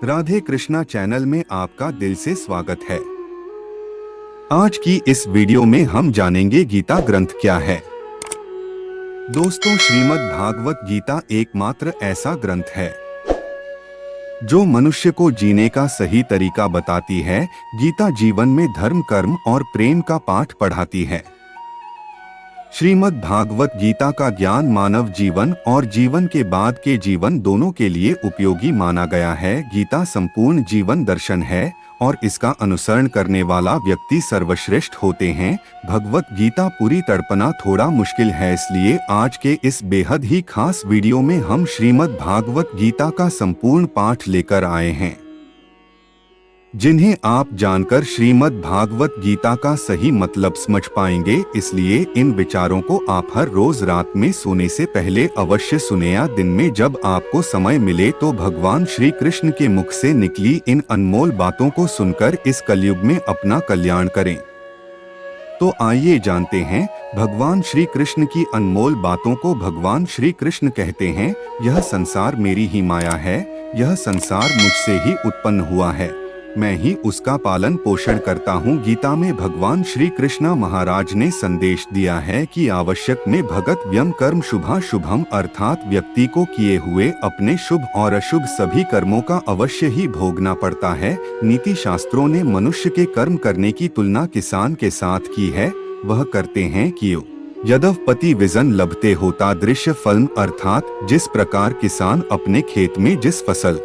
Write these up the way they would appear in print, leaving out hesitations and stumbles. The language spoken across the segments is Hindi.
राधे कृष्णा चैनल में आपका दिल से स्वागत है। आज की इस वीडियो में हम जानेंगे गीता ग्रंथ क्या है। दोस्तों, श्रीमद् भागवत गीता एकमात्र ऐसा ग्रंथ है जो मनुष्य को जीने का सही तरीका बताती है। गीता जीवन में धर्म, कर्म और प्रेम का पाठ पढ़ाती है। श्रीमद् भागवत गीता का ज्ञान मानव जीवन और जीवन के बाद के जीवन दोनों के लिए उपयोगी माना गया है। गीता संपूर्ण जीवन दर्शन है और इसका अनुसरण करने वाला व्यक्ति सर्वश्रेष्ठ होते हैं। भगवत गीता पूरी तड़पना थोड़ा मुश्किल है, इसलिए आज के इस बेहद ही खास वीडियो में हम श्रीमद् भागवत गीता का संपूर्ण पाठ लेकर आए हैं, जिन्हें आप जानकर श्रीमद् भागवत गीता का सही मतलब समझ पाएंगे। इसलिए इन विचारों को आप हर रोज रात में सोने से पहले अवश्य सुने या दिन में जब आपको समय मिले तो भगवान श्री कृष्ण के मुख से निकली इन अनमोल बातों को सुनकर इस कलयुग में अपना कल्याण करें। तो आइए जानते हैं भगवान श्री कृष्ण की अनमोल बातों को। भगवान श्री कृष्ण कहते हैं, यह संसार मेरी ही माया है, यह संसार मुझसे ही उत्पन्न हुआ है, मैं ही उसका पालन पोषण करता हूँ। गीता में भगवान श्री कृष्ण महाराज ने संदेश दिया है कि आवश्यक में भगत व्यम कर्म शुभा शुभम, अर्थात व्यक्ति को किए हुए अपने शुभ और अशुभ सभी कर्मों का अवश्य ही भोगना पड़ता है। नीति शास्त्रों ने मनुष्य के कर्म करने की तुलना किसान के साथ की है। वह करते हैं कियो यद्यपि विजन लभते होता दृश्य फल, अर्थात जिस प्रकार किसान अपने खेत में जिस फसल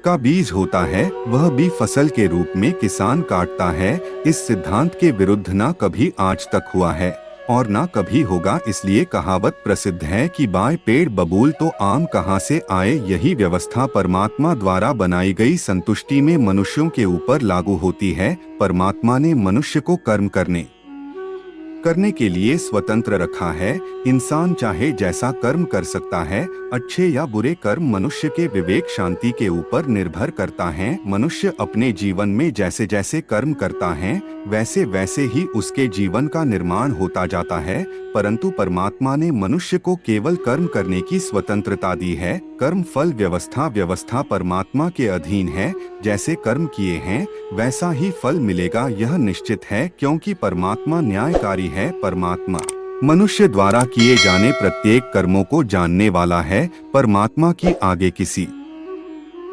का बीज होता है वह भी फसल के रूप में किसान काटता है। इस सिद्धांत के विरुद्ध ना कभी आज तक हुआ है और ना कभी होगा। इसलिए कहावत प्रसिद्ध है कि बाय पेड़ बबूल तो आम कहाँ से आए। यही व्यवस्था परमात्मा द्वारा बनाई गई संतुष्टि में मनुष्यों के ऊपर लागू होती है। परमात्मा ने मनुष्य को कर्म करने के लिए स्वतंत्र रखा है। इंसान चाहे जैसा कर्म कर सकता है। अच्छे या बुरे कर्म मनुष्य के विवेक शांति के ऊपर निर्भर करता है। मनुष्य अपने जीवन में जैसे जैसे कर्म करता है वैसे वैसे ही उसके जीवन का निर्माण होता जाता है। परंतु परमात्मा ने मनुष्य को केवल कर्म करने की स्वतंत्रता दी है। कर्म फल व्यवस्था परमात्मा के अधीन है। जैसे कर्म किए हैं वैसा ही फल मिलेगा, यह निश्चित है, क्योंकि परमात्मा न्यायकारी है। परमात्मा मनुष्य द्वारा किए जाने प्रत्येक कर्मों को जानने वाला है। परमात्मा की आगे किसी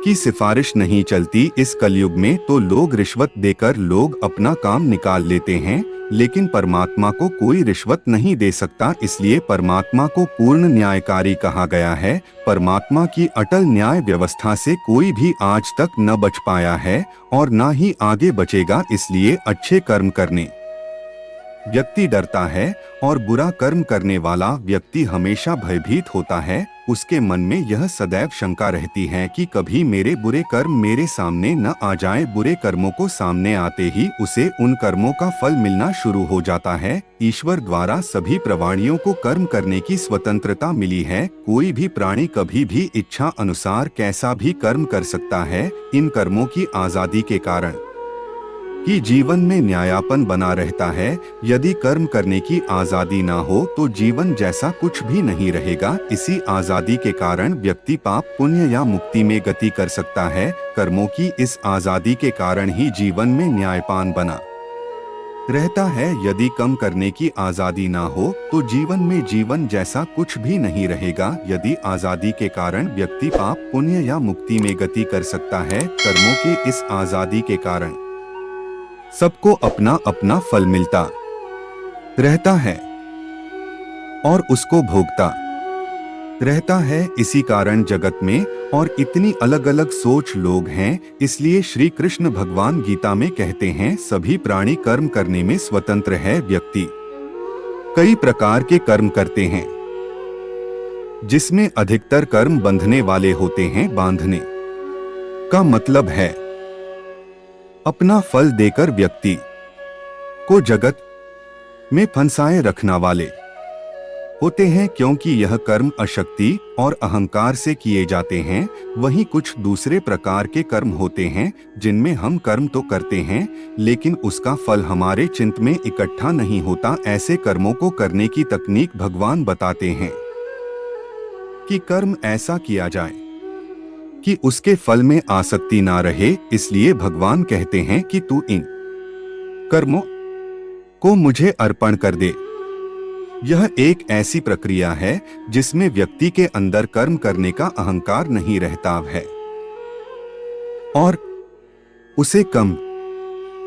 की सिफारिश नहीं चलती। इस कलयुग में तो लोग रिश्वत देकर लोग अपना काम निकाल लेते हैं, लेकिन परमात्मा को कोई रिश्वत नहीं दे सकता। इसलिए परमात्मा को पूर्ण न्यायकारी कहा गया है। परमात्मा की अटल न्याय व्यवस्था से कोई भी आज तक न बच पाया है और न ही आगे बचेगा। इसलिए अच्छे कर्म करने व्यक्ति डरता है और बुरा कर्म करने वाला व्यक्ति हमेशा भयभीत होता है। उसके मन में यह सदैव शंका रहती है कि कभी मेरे बुरे कर्म मेरे सामने न आ जाएं। बुरे कर्मों को सामने आते ही उसे उन कर्मों का फल मिलना शुरू हो जाता है। ईश्वर द्वारा सभी प्राणियों को कर्म करने की स्वतंत्रता मिली है। कोई भी प्राणी कभी भी इच्छा अनुसार कैसा भी कर्म कर सकता है। इन कर्मों की आजादी के कारण कि जीवन में न्यायापन बना रहता है। यदि कर्म करने की आजादी ना हो तो जीवन जैसा कुछ भी नहीं रहेगा। इसी आजादी के कारण व्यक्ति पाप पुण्य या मुक्ति में गति कर सकता है। कर्मों की इस आजादी के कारण ही जीवन में न्यायपान बना रहता है। यदि कम करने की आजादी ना हो तो जीवन में जीवन जैसा कुछ भी नहीं रहेगा। यदि आजादी के कारण व्यक्ति पाप पुण्य या मुक्ति में गति कर सकता है। कर्मों की इस आजादी के कारण सबको अपना अपना फल मिलता रहता है और उसको भोगता रहता है। इसी कारण जगत में और इतनी अलग अलग सोच लोग हैं। इसलिए श्री कृष्ण भगवान गीता में कहते हैं, सभी प्राणी कर्म करने में स्वतंत्र है। व्यक्ति कई प्रकार के कर्म करते हैं, जिसमें अधिकतर कर्म बंधने वाले होते हैं। बांधने का मतलब है अपना फल देकर व्यक्ति को जगत में फंसाए रखना वाले होते हैं, क्योंकि यह कर्म अशक्ति और अहंकार से किए जाते हैं। वहीं कुछ दूसरे प्रकार के कर्म होते हैं जिनमें हम कर्म तो करते हैं लेकिन उसका फल हमारे चित्त में इकट्ठा नहीं होता। ऐसे कर्मों को करने की तकनीक भगवान बताते हैं कि कर्म ऐसा किया जाए कि उसके फल में आसक्ति ना रहे, इसलिए भगवान कहते हैं कि तू इन कर्मों को मुझे अर्पण कर दे। यह एक ऐसी प्रक्रिया है जिसमें व्यक्ति के अंदर कर्म करने का अहंकार नहीं रहता है और उसे कम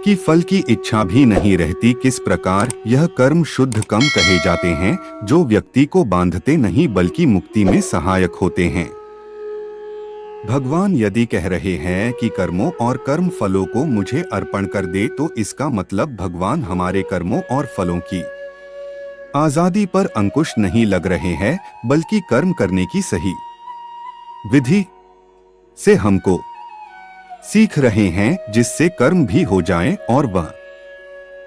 की फल की इच्छा भी नहीं रहती। किस प्रकार यह कर्म शुद्ध कम कहे जाते हैं, जो व्यक्ति को बांधते नहीं बल्कि मुक्ति में सहायक होते हैं। भगवान यदि कह रहे हैं कि कर्मों और कर्म फलों को मुझे अर्पण कर दे, तो इसका मतलब भगवान हमारे कर्मों और फलों की आजादी पर अंकुश नहीं लग रहे हैं, बल्कि कर्म करने की सही विधि से हमको सीख रहे हैं, जिससे कर्म भी हो जाए और वह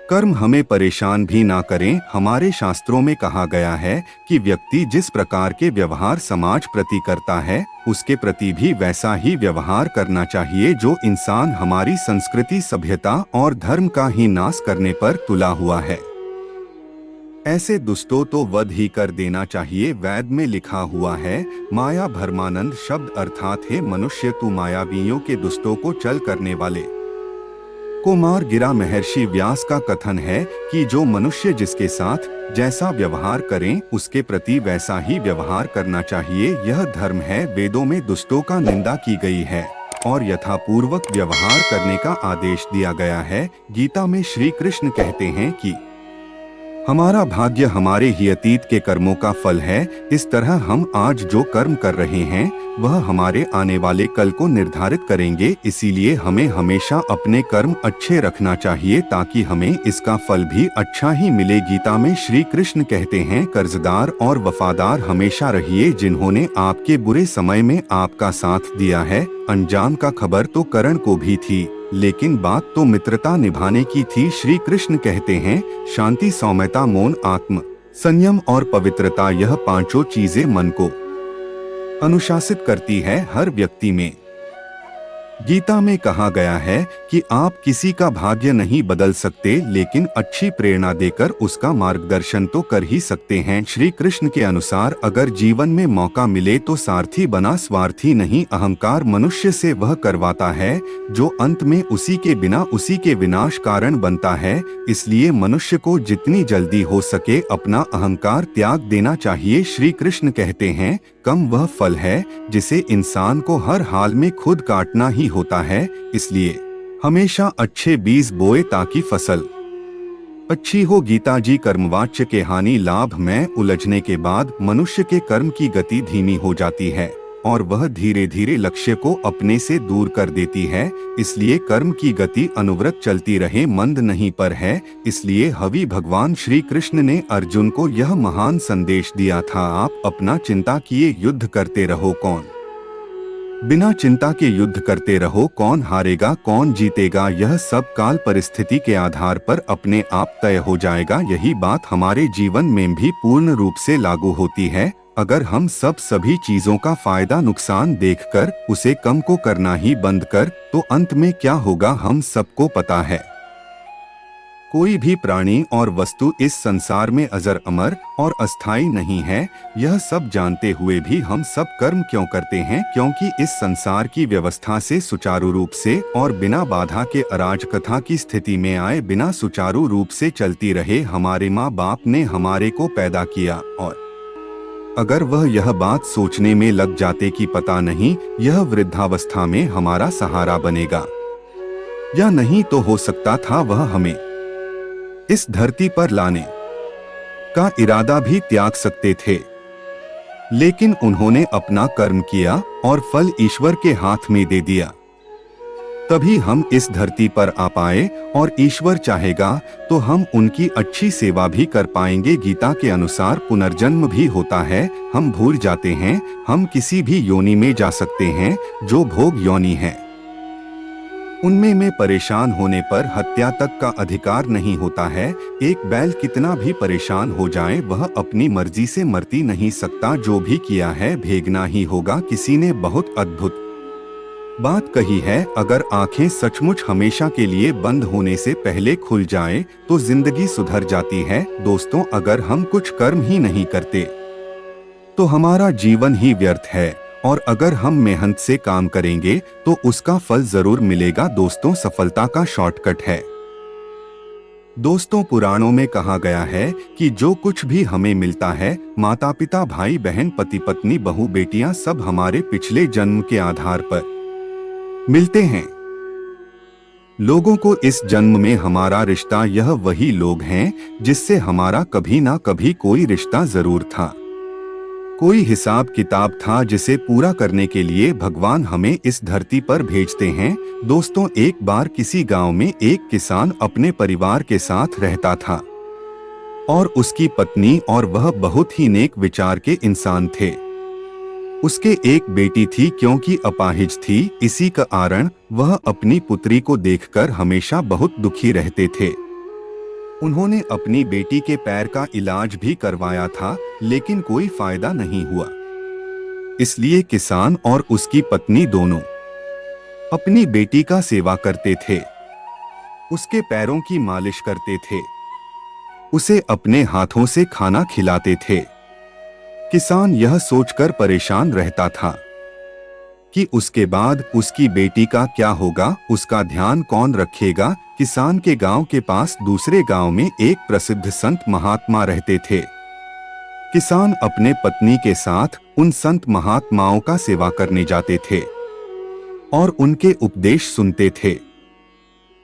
कर्म हमें परेशान भी ना करें। हमारे शास्त्रों में कहा गया है कि व्यक्ति जिस प्रकार के व्यवहार समाज प्रति करता है, उसके प्रति भी वैसा ही व्यवहार करना चाहिए। जो इंसान हमारी संस्कृति, सभ्यता और धर्म का ही नाश करने पर तुला हुआ है, ऐसे दुष्टों तो वध ही कर देना चाहिए। वेद में लिखा हुआ है, माया भरमानंद शब्द अर्थात हे मनुष्य, तू मायावियों के दुष्टों को चल करने वाले को मार गिरा। महर्षि व्यास का कथन है कि जो मनुष्य जिसके साथ जैसा व्यवहार करें, उसके प्रति वैसा ही व्यवहार करना चाहिए। यह धर्म है। वेदों में दुष्टों का निंदा की गई है और यथापूर्वक व्यवहार करने का आदेश दिया गया है। गीता में श्री कृष्ण कहते हैं कि हमारा भाग्य हमारे ही अतीत के कर्मों का फल है। इस तरह हम आज जो कर्म कर रहे हैं, वह हमारे आने वाले कल को निर्धारित करेंगे। इसीलिए हमें हमेशा अपने कर्म अच्छे रखना चाहिए, ताकि हमें इसका फल भी अच्छा ही मिले। गीता में श्री कृष्ण कहते हैं, कर्जदार और वफादार हमेशा रहिए, जिन्होंने आपके बुरे समय में आपका साथ दिया है। अंजाम का खबर तो करण को भी थी, लेकिन बात तो मित्रता निभाने की थी। श्री कृष्ण कहते हैं, शांति, सौम्यता, मौन, आत्म संयम और पवित्रता, यह पांचों चीजें मन को अनुशासित करती है हर व्यक्ति में। गीता में कहा गया है कि आप किसी का भाग्य नहीं बदल सकते, लेकिन अच्छी प्रेरणा देकर उसका मार्गदर्शन तो कर ही सकते हैं। श्री कृष्ण के अनुसार अगर जीवन में मौका मिले तो सारथी बना, स्वार्थी नहीं। अहंकार मनुष्य से वह करवाता है जो अंत में उसी के बिना उसी के विनाश कारण बनता है। इसलिए मनुष्य को जितनी जल्दी हो सके अपना अहंकार त्याग देना चाहिए। श्री कृष्ण कहते हैं, कम वह फल है जिसे इंसान को हर हाल में खुद काटना ही होता है। इसलिए हमेशा अच्छे बीज बोए ताकि फसल अच्छी हो। गीता जी कर्मवाच्य के हानि लाभ में उलझने के बाद मनुष्य के कर्म की गति धीमी हो जाती है और वह धीरे धीरे लक्ष्य को अपने से दूर कर देती है। इसलिए कर्म की गति अनवरत चलती रहे, मंद नहीं पर है। इसलिए हवि भगवान श्री कृष्ण ने अर्जुन को यह महान संदेश दिया था, आप अपना चिंता किए युद्ध करते रहो, कौन बिना चिंता के युद्ध करते रहो, कौन हारेगा कौन जीतेगा, यह सब काल परिस्थिति के आधार पर अपने आप तय हो जाएगा। यही बात हमारे जीवन में भी पूर्ण रूप से लागू होती है। अगर हम सभी चीजों का फायदा नुकसान देखकर उसे कम को करना ही बंद कर, तो अंत में क्या होगा हम सबको पता है। कोई भी प्राणी और वस्तु इस संसार में अजर अमर और अस्थायी नहीं है। यह सब जानते हुए भी हम सब कर्म क्यों करते हैं? क्योंकि इस संसार की व्यवस्था से सुचारू रूप से और बिना बाधा के अराजकता की स्थिति में आए बिना सुचारू रूप से चलती रहे। हमारे माँ बाप ने हमारे को पैदा किया और अगर वह यह बात सोचने में लग जाते कि पता नहीं यह वृद्धावस्था में हमारा सहारा बनेगा या नहीं, तो हो सकता था वह हमें इस धरती पर लाने का इरादा भी त्याग सकते थे। लेकिन उन्होंने अपना कर्म किया और फल ईश्वर के हाथ में दे दिया, तभी हम इस धरती पर आ पाए और ईश्वर चाहेगा तो हम उनकी अच्छी सेवा भी कर पाएंगे। गीता के अनुसार पुनर्जन्म भी होता है, हम भूल जाते हैं। हम किसी भी योनि में जा सकते हैं जो भोग योनि है। उनमें में परेशान होने पर हत्या तक का अधिकार नहीं होता है। एक बैल कितना भी परेशान हो जाए वह अपनी मर्जी से मरती नहीं सकता, जो भी किया है भेगना ही होगा। किसी ने बहुत अद्भुत बात कही है, अगर आंखें सचमुच हमेशा के लिए बंद होने से पहले खुल जाएं, तो जिंदगी सुधर जाती है। दोस्तों, अगर हम कुछ कर्म ही नहीं करते तो हमारा जीवन ही व्यर्थ है और अगर हम मेहनत से काम करेंगे तो उसका फल जरूर मिलेगा। दोस्तों, सफलता का शॉर्टकट है। दोस्तों, पुराणों में कहा गया है कि जो कुछ भी हमें मिलता है, माता पिता, भाई बहन, पति पत्नी, बहू बेटियां, सब हमारे पिछले जन्म के आधार पर मिलते हैं। लोगों को इस जन्म में हमारा रिश्ता, यह वही लोग हैं जिससे हमारा कभी ना कभी कोई रिश्ता जरूर था, कोई हिसाब किताब था जिसे पूरा करने के लिए भगवान हमें इस धरती पर भेजते हैं। दोस्तों, एक बार किसी गांव में एक किसान अपने परिवार के साथ रहता था और उसकी पत्नी और वह बहुत ही नेक विचार के इंसान थे। उसके एक बेटी थी, क्योंकि अपाहिज थी, इसी कारण वह अपनी पुत्री को देखकर हमेशा बहुत दुखी रहते थे। उन्होंने अपनी बेटी के पैर का इलाज भी करवाया था, लेकिन कोई फायदा नहीं हुआ। इसलिए किसान और उसकी पत्नी दोनों अपनी बेटी का सेवा करते थे, उसके पैरों की मालिश करते थे, उसे अपने हाथों से खाना खिलाते थे। किसान यह सोचकर परेशान रहता था कि उसके बाद उसकी बेटी का क्या होगा, उसका ध्यान कौन रखेगा। किसान के गांव के पास दूसरे गांव में एक प्रसिद्ध संत महात्मा रहते थे। किसान अपने पत्नी के साथ उन संत महात्माओं का सेवा करने जाते थे और उनके उपदेश सुनते थे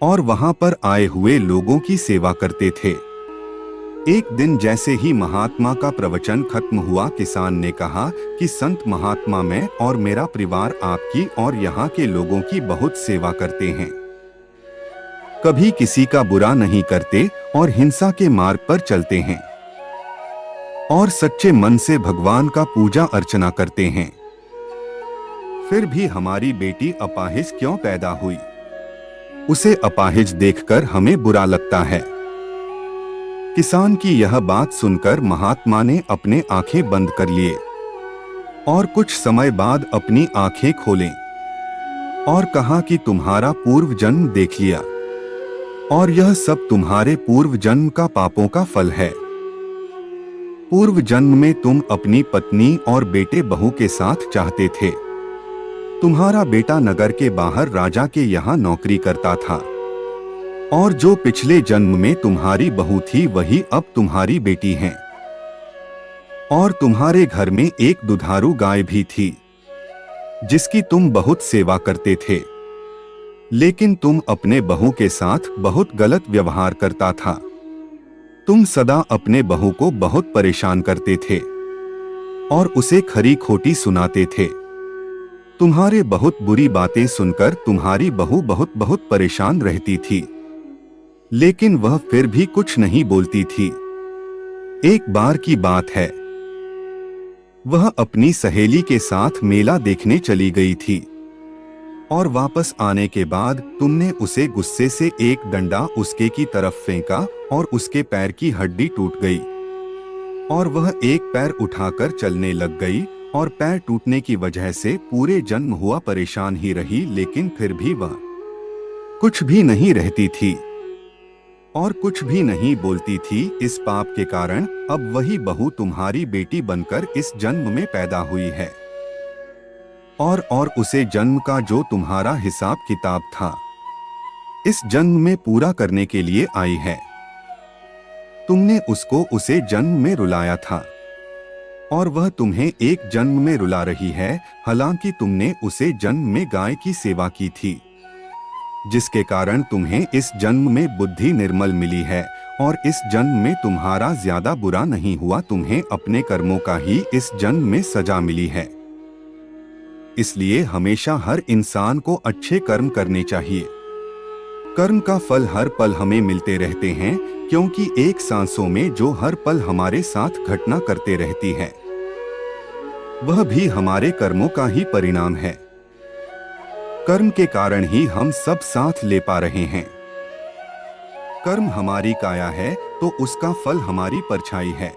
और वहां पर आए हुए लोगों की सेवा करते थे। एक दिन जैसे ही महात्मा का प्रवचन खत्म हुआ, किसान ने कहा कि संत महात्मा, मैं और मेरा परिवार आपकी और यहाँ के लोगों की बहुत सेवा करते हैं, कभी किसी का बुरा नहीं करते और हिंसा के मार्ग पर चलते हैं और सच्चे मन से भगवान का पूजा अर्चना करते हैं। फिर भी हमारी बेटी अपाहिज क्यों पैदा हुई? उसे अपाहिज देखकर हमें बुरा लगता है। किसान की यह बात सुनकर महात्मा ने अपने आंखें बंद कर लिए और कुछ समय बाद अपनी आंखें खोलें और कहा कि तुम्हारा पूर्व जन्म देख लिया और यह सब तुम्हारे पूर्व जन्म का पापों का फल है। पूर्व जन्म में तुम अपनी पत्नी और बेटे बहू के साथ चाहते थे। तुम्हारा बेटा नगर के बाहर राजा के यहाँ नौकरी करता था और जो पिछले जन्म में तुम्हारी बहू थी वही अब तुम्हारी बेटी है। और तुम्हारे घर में एक दुधारू गाय भी थी जिसकी तुम बहुत सेवा करते थे, लेकिन तुम अपने बहू के साथ बहुत गलत व्यवहार करता था। तुम सदा अपने बहू को बहुत परेशान करते थे और उसे खरी खोटी सुनाते थे। तुम्हारे बहुत बुरी बातें सुनकर तुम्हारी बहू बहुत परेशान रहती थी, लेकिन वह फिर भी कुछ नहीं बोलती थी। एक बार की बात है, वह अपनी सहेली के साथ मेला देखने चली गई थी और वापस आने के बाद तुमने उसे गुस्से से एक डंडा उसके की तरफ फेंका और उसके पैर की हड्डी टूट गई और वह एक पैर उठाकर चलने लग गई और पैर टूटने की वजह से पूरे जन्म हुआ परेशान ही रही, लेकिन फिर भी वह कुछ भी नहीं रहती थी और कुछ भी नहीं बोलती थी। इस पाप के कारण अब वही बहू तुम्हारी बेटी बनकर इस जन्म में पैदा हुई है और उसे जन्म का जो तुम्हारा हिसाब किताब था इस जन्म में पूरा करने के लिए आई है। तुमने उसको उसे जन्म में रुलाया था और वह तुम्हें एक जन्म में रुला रही है, हालांकि तुमने उसे जन्म में गाय की सेवा की थी, जिसके कारण तुम्हें इस जन्म में बुद्धि निर्मल मिली है और इस जन्म में तुम्हारा ज्यादा बुरा नहीं हुआ। तुम्हें अपने कर्मों का ही इस जन्म में सजा मिली है। इसलिए हमेशा हर इंसान को अच्छे कर्म करने चाहिए। कर्म का फल हर पल हमें मिलते रहते हैं, क्योंकि एक सांसों में जो हर पल हमारे साथ घटना करते रहती है वह भी हमारे कर्मों का ही परिणाम है। कर्म के कारण ही हम सब साथ ले पा रहे हैं। कर्म हमारी काया है तो उसका फल हमारी परछाई है।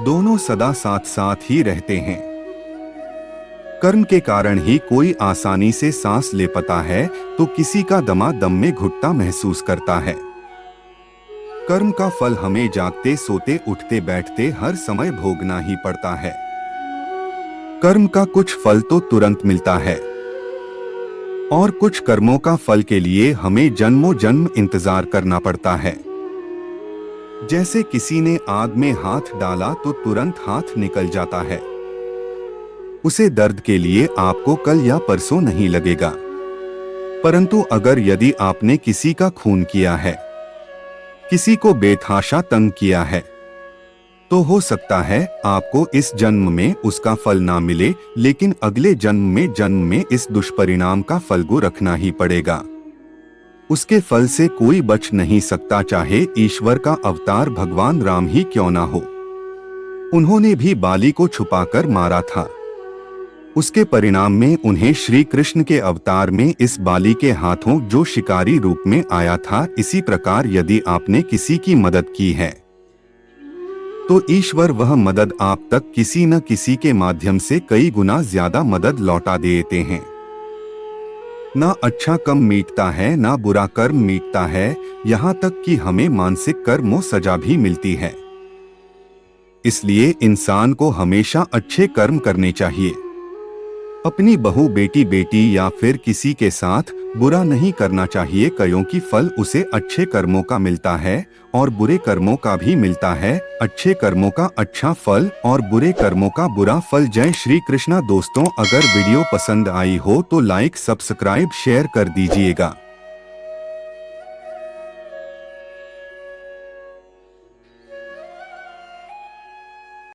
दोनों सदा साथ साथ ही रहते हैं। कर्म के कारण ही कोई आसानी से सांस ले पाता है तो किसी का दमा दम में घुटता महसूस करता है। कर्म का फल हमें जागते सोते उठते बैठते हर समय भोगना ही पड़ता है। कर्म का कुछ फल तो तुरंत मिलता है और कुछ कर्मों का फल के लिए हमें जन्मों जन्म इंतजार करना पड़ता है। जैसे किसी ने आग में हाथ डाला तो तुरंत हाथ निकल जाता है, उसे दर्द के लिए आपको कल या परसों नहीं लगेगा। परंतु अगर यदि आपने किसी का खून किया है, किसी को बेतहाशा तंग किया है, तो हो सकता है आपको इस जन्म में उसका फल ना मिले, लेकिन अगले जन्म में इस दुष्परिणाम का फलगु रखना ही पड़ेगा। उसके फल से कोई बच नहीं सकता, चाहे ईश्वर का अवतार भगवान राम ही क्यों ना हो। उन्होंने भी बाली को छुपाकर मारा था। उसके परिणाम में उन्हें श्री कृष्ण के अवतार में इस बाली के हाथों जो शिकारी रूप में आया था। इसी प्रकार यदि आपने किसी की मदद की है तो ईश्वर वह मदद आप तक किसी न किसी के माध्यम से कई गुना ज्यादा मदद लौटा देते हैं। ना अच्छा कर्म मीटता है, ना बुरा कर्म मीटता है, यहाँ तक कि हमें मानसिक कर्मों सजा भी मिलती है। इसलिए इंसान को हमेशा अच्छे कर्म करने चाहिए। अपनी बहू बेटी या फिर किसी के साथ बुरा नहीं करना चाहिए, क्योंकि फल उसे अच्छे कर्मों का मिलता है और बुरे कर्मों का भी मिलता है। अच्छे कर्मों का अच्छा फल और बुरे कर्मों का बुरा फल। जय श्री कृष्णा। दोस्तों, अगर वीडियो पसंद आई हो तो लाइक, सब्सक्राइब, शेयर कर दीजिएगा।